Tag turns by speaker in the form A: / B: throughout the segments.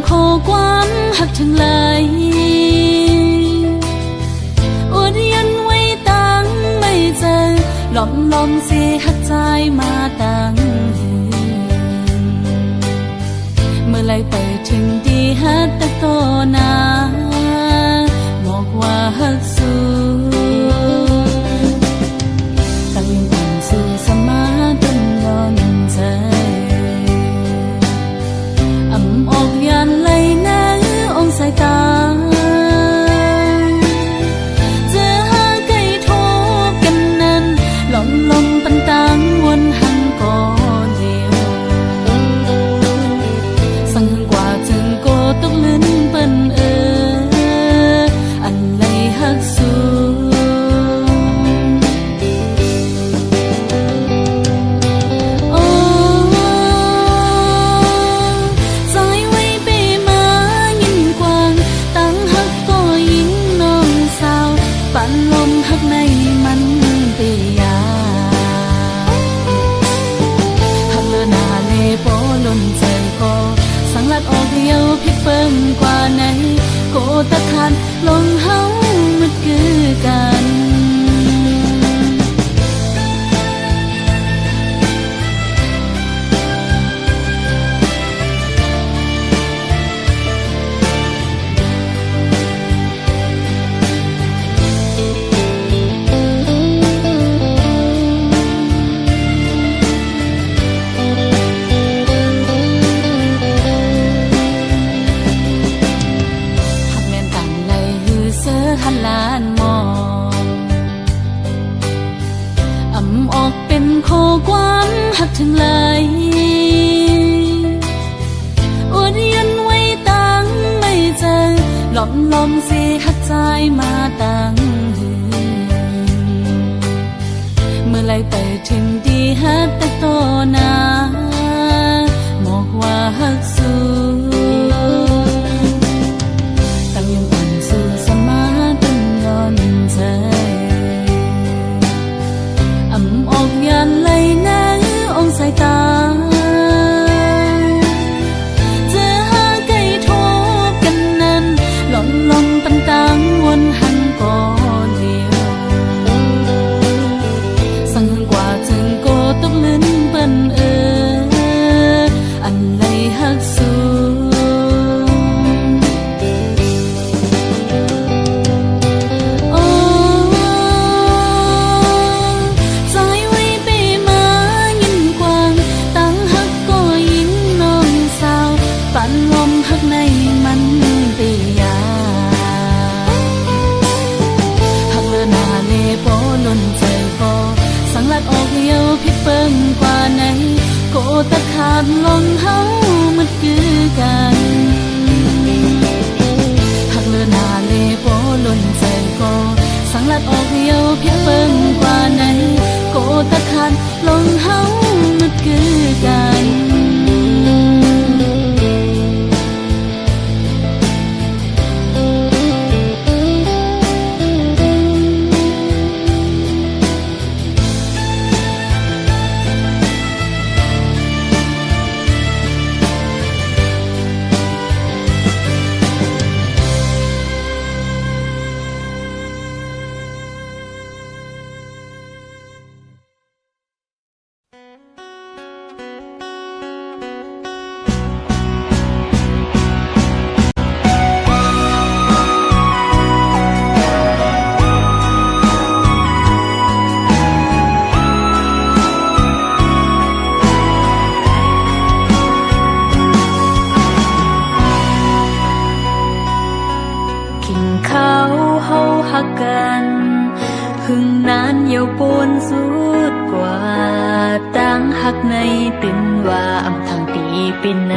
A: ข้อความหักทั้งหลายอวดยันไว้ตั้งไม่เจอหลอมเสียหักใจมาตั้งเมื่อไรไปถึงดีฮัดตะโตนาบอกว่าฮักสู้ตั้งยังต่างสู่สมาต้นยอนใจออกยันเลยนะองสายตาเจอหาไก่ทบกันนั้นลมปันตังวนหังก่อนเดียวสั่งกว่าจึงโกตกลิ้นเปิ้นอันเลยหักสู้ออกเดียวพิเปิ่มกว่าไหนโกตะคันลงเฮามันคือกันล้านมองออกเป็นข้อความหักถึงเลยอวดยันไว้ตั้งไม่เจอหลอมเสียหักใจมาตั้งเมื่อไรไปถึงดีฮัดตะโตนาบอกว่าฮักสู้ออกยันเลยนะองสายตาเจอหาไก่ทบกันนั้นลมปันตังวนหันก่อนเดียวสั่งกว่าจึงโกตกลิ้นเปิ้นอันเลยหักสู้ออกเดียวพิเปิ่มกว่าไหนโกตะขาดลงเฮามันคือกันหักเลือนาเลโปล้นใจก็สังลัดออกเดียวพิเปิ่มกว่าไหนโกตะขาดลงเฮามันคือกันหึงนานเยี่ยวปนสุดกว่าตั้งหักในปิ่นว่าอำทางปีปิ่นใน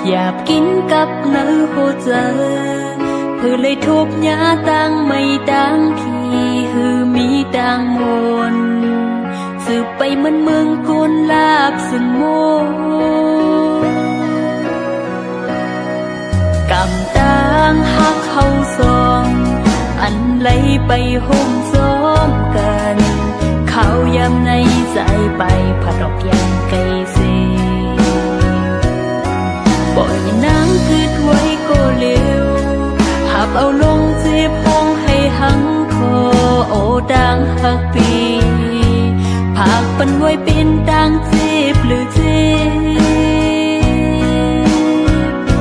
A: อยากกินกับเนื้อโหเจอเพื่อเลยทุบยาตั้งไม่ตั้งที่หือมีดังมนสืบไปเหมือนเมืองกุนลาบสึงโมกำตั้งหักเข้าซองอันไหลไปห่มซ้อมกันเขายำในใจไปผดอกยังไกลเส ต่างหักปีผากปันไว้เป็นต่างเจ็บหรือเจ็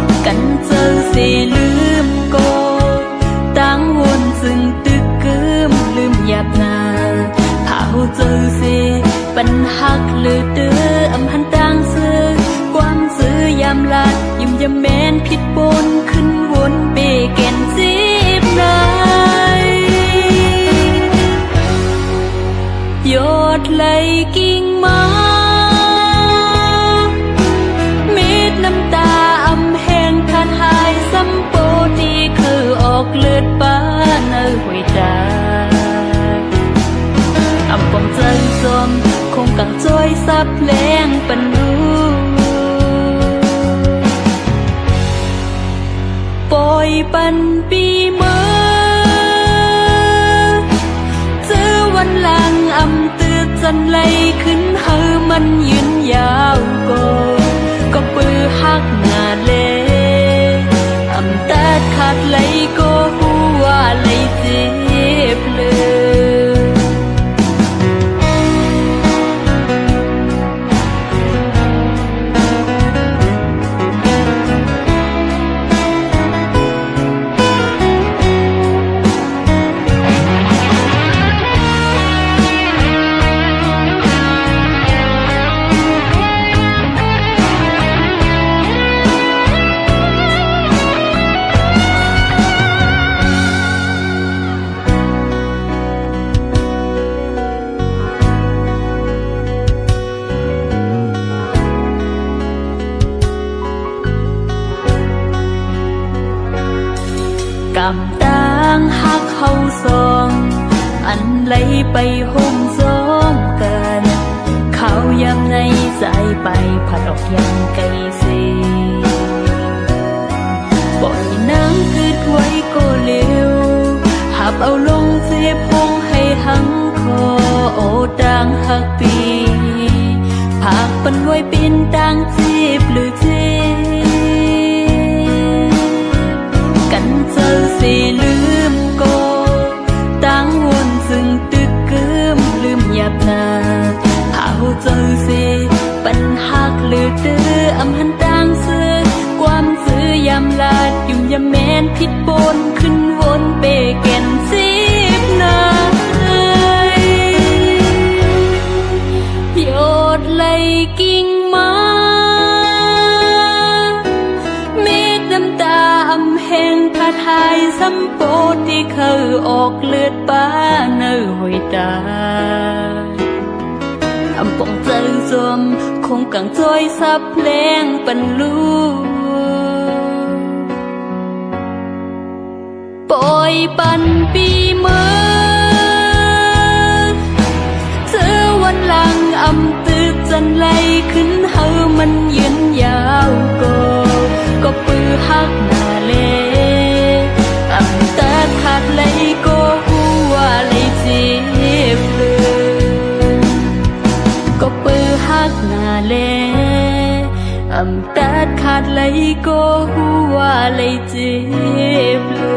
A: บกันเจอเสียลืมก็ต่างวนซึ่งตึกกึมลืมหยาบนาเผาเจอเสียปัญหักหรือเด้ออำหันต่างซื้อความซื้อยามลาดยิ้มยามแม้นผิดปนขึ้นวนเปแก่นสิบนายยอดไหลกิ่งไม้เม็ดน้ำตาอำแห้งขาดหายซ้ำโปที่คือออกเลือดป้าเนื้อหัวใจอำปองใจสมคงกังจ้อยซับแรงปันรู้ปล่อยปันปีเมื่อเจอวันหลังอำตือจันไหลขึ้นเฮอมันยืนยาวก็ปือหักหน้าเลอำตัดขาดไหลก็หัวไหลเจ็บเลยกำต่างหักเขาสองอันไหลไปห่มซ้อมกันเขายำในใจไปผัดออกยังไกลเสีปล่อยน้ำคืดไว้ก็เร็วหับเอาลงเจ็บพงให้หังคอโอต่างหักปีผากปันไว้เป็นต่างเจ็บหรือเจ็บกันเจอเสียลืมก็ต่างวนซึ่งตึกกึมลืมหยาบนาเผาเจอเสียปัญหักหรือเด้ออำหันต่างซื้อความซื้อยามลาดยุ่มยามแม้นผิดปนขึ้นวนเปแก่นสิบนายยอดไหลกิ่งไม้เม็ดน้ำตาอำแห้งขาดหายซ้ำโปที่เคยออกเลือดป้าเนื้อหัวตาอำปองใจสมคงกังจ้อยซับแรงปันรู้ปล่อยปันปีเมื่อเจอวันหลังอำตึกจันไหลขึ้นเฮอมันยืนยาวก็ปือหักหน้าเลอำตัดขาดไหลก็หัวไหลเจ็บเลยก็ปือหักหน้าเลอำตัดขาดไหลก็หัวไหลเจ็บเลย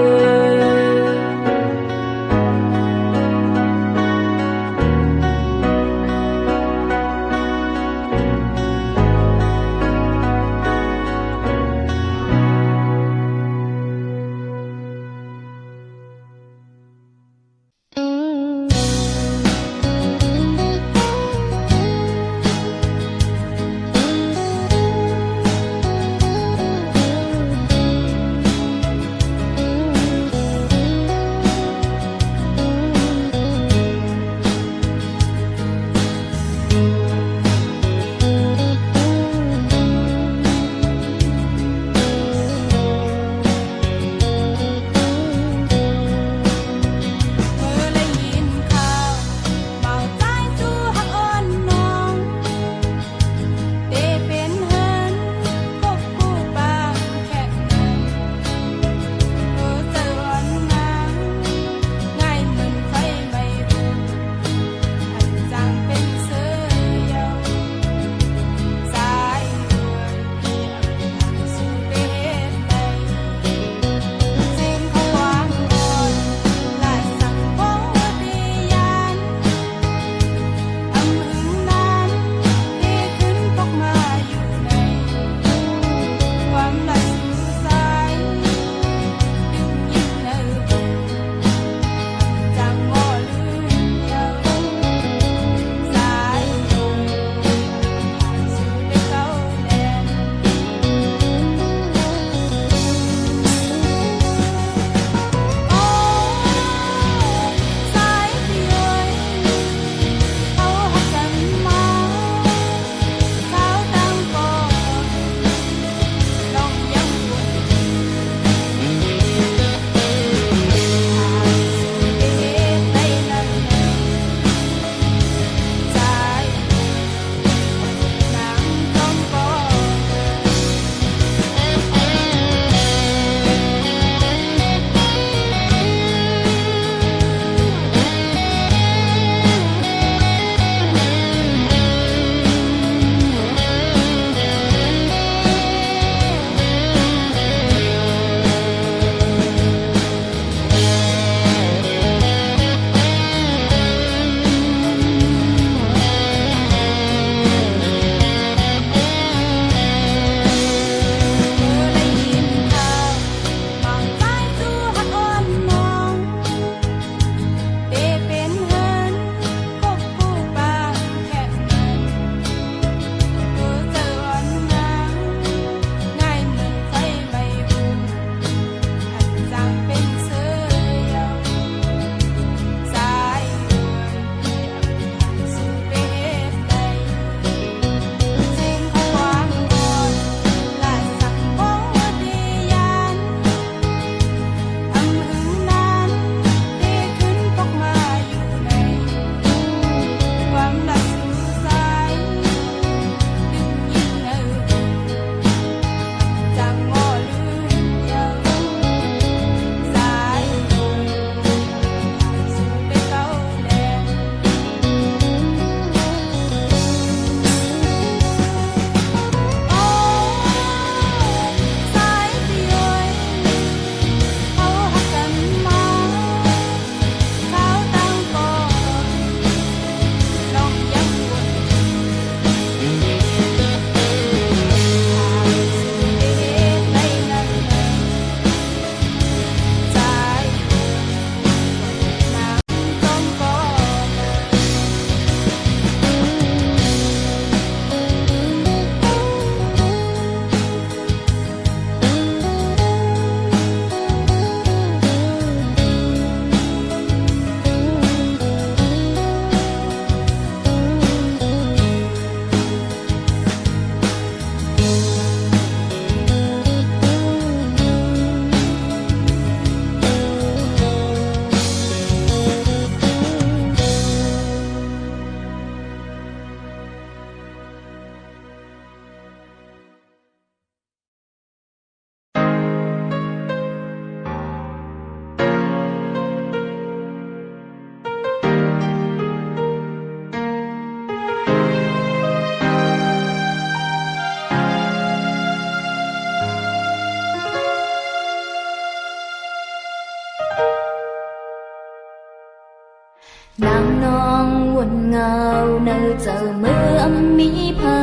A: เจอเมื่อมีเพอ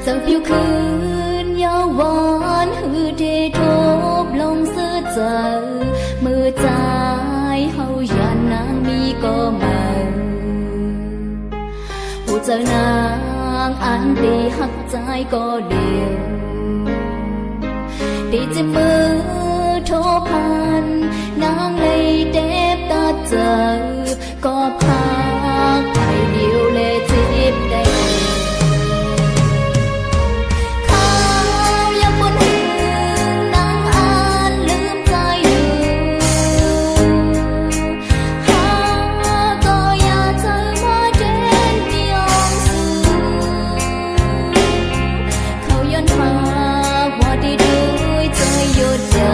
A: เจอผิวคืนยาววานหือเททบลงเสื้อเจอมือใจเฮาอย่านางมีก็มาผู้เจอนางอันดีหักใจก็เดียวดีจะมือโทพันนางเลยเด็บตาเจอก็พักไปเดียวเลยจีบได้ข้าวยังบนหือนางอ่านลืมใจอยู่หาก็อยากเจอมาเด่นยองสูเขาย้อนพาว่าได้ด้วยใจหยุดยา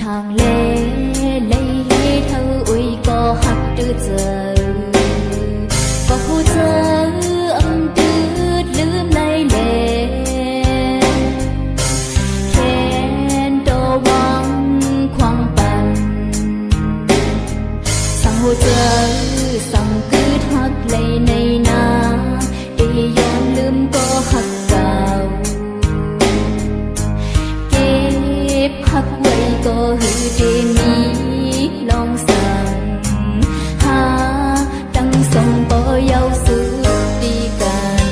A: ทางเล่เลยเธออุ้ยก็หักดื้อเจอก็ผู้เจอดื้อลืมในเล่แค่โตวังควางปันสั่งหัวเจอสั่งกืดหักเลยในนาได้ย้อนลืมก็หักเก่าเก็บหักไว้ก็หือเดมีลองสั่งหาตั้งส่งปอยาวสุดดีกัน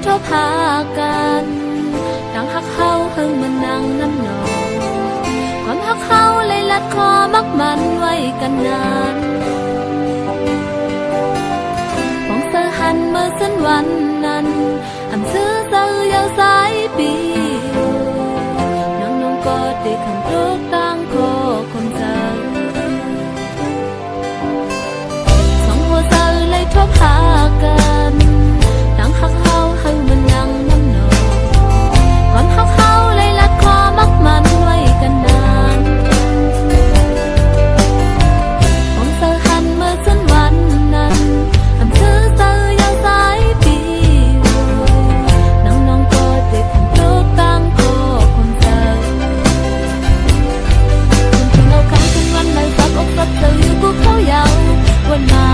A: ทบหากันดังหักเฮาเฮิงมันนั่งน้ำนองความหักเฮาเลยลัดคอมักมันไว้กันนานมองเธอหันเมื่อสันวันนั้นอำซื้อเธอยาวสายปีน้องน้องก็ได้คำตกตั้งคอคนเจอสองหัวเธอเลยทบหากันดังหักเฮาเฮิงมันนั่งน้ำนองความหักเฮาเลยลัดคอมักมันไว้กันนานมองเธอหันเมื่อสันวันนั้นอำซื้อเธอยาวสายปีน้องน้องก็ได้คำตกตั้งคอคนเจอคนที่เราคำถึงวันไหนสับอกสับเธออยู่กูเขายาววันมา